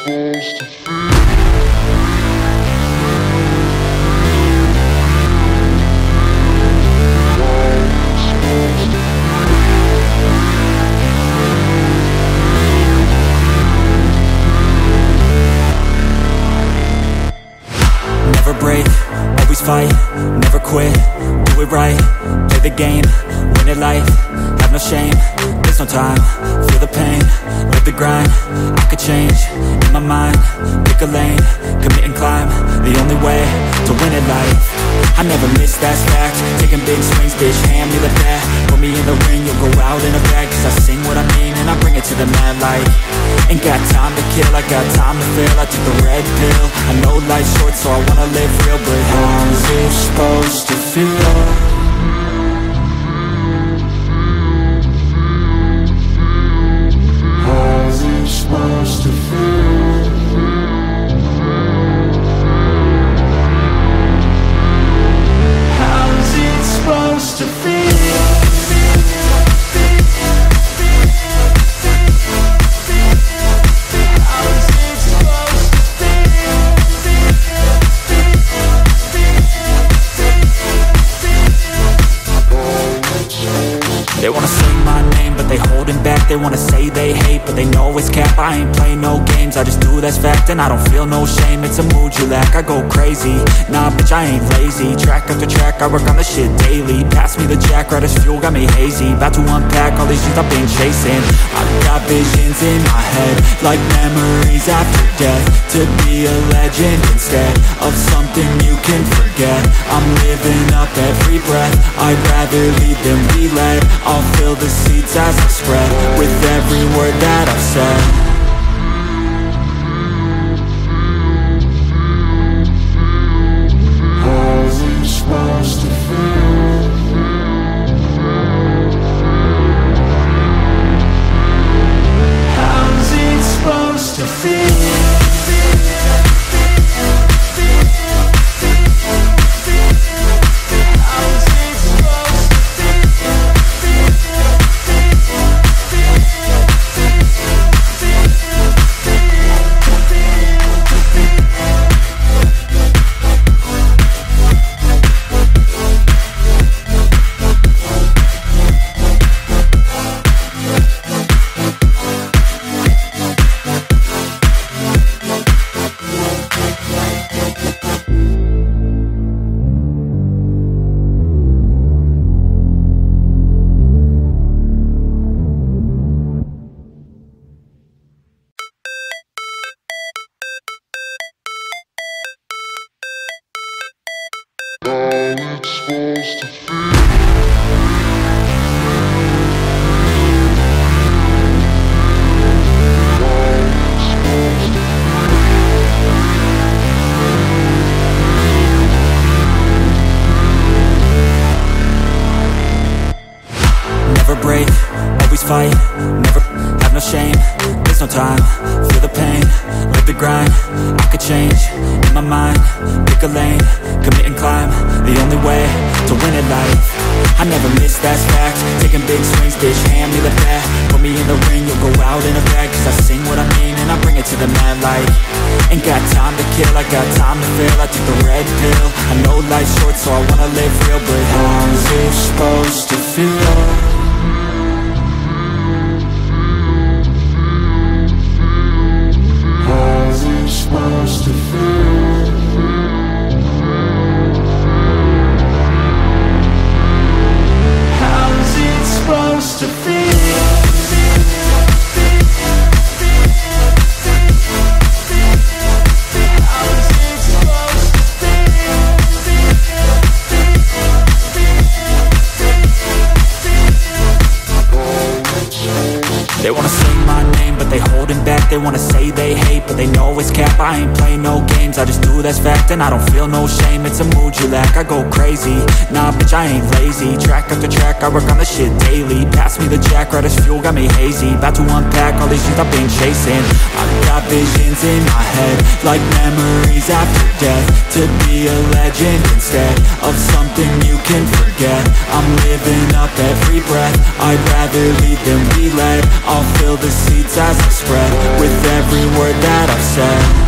supposed to feel? Never break, always fight, never quit, do it right, play the game, win it life, have no shame, there's no time, feel the pain, live the grind, I could change, in my mind, pick a lane, commit and climb, the only way to win it life. I never miss, that's fact, taking big swings, bitch, hand me the bat, put me in the ring, you'll go out in a bag, cause I sing what I mean and I bring it to the mad light. Ain't got time to kill, I got time to feel, I took the red pill, I know life's short so I wanna live real, but how's it supposed to feel? How's it supposed to feel? How's it supposed to feel? They wanna say my name, but they holding back. They wanna say they hate, but they know it's cap. I ain't play no games, I just do that's fact. And I don't feel no shame, it's a mood you lack. I go crazy, nah bitch I ain't lazy. Track after track, I work on the shit daily. Pass me the jack, right as fuel, got me hazy. About to unpack all these things I've been chasing. I've got visions in my head, like memories after death. To be a legend instead of something you can forget. I'm living up every breath, I'd rather lead than be led. I'll fill the seeds as I spread with every word that I've said. How's it supposed to feel? How's it supposed to feel? Never break, always fight, never have no shame, there's no time, feel the pain, live the grind, I could change, in my mind, pick a lane, commit and climb, the only way to win it life. I never miss, that's fact, taking big swings, bitch, hand me the bat, put me in the ring, you'll go out in a bag, cause I sing what I mean and I bring it to the mad light. Ain't got time to kill, I got time to feel, I took the red pill, I know life's short so I wanna live real, but how's it supposed to feel? How's it supposed to feel? How's it supposed to feel? They wanna say my name, but they holding back. They wanna say they hate, but they know it's cap. I ain't play no games, I just do that's fact. And I don't feel no shame, it's a mood you lack. I go crazy, nah bitch I ain't lazy. Track after track, I work on the shit daily. Pass me the jack, right as fuel, got me hazy. About to unpack all these things I've been chasing. I've got visions in my head, like memories after death. To be a legend instead of something you can forget. I'm living up every breath, I'd rather lead than be led. I'll fill the seeds as I spread with every every word that I've said.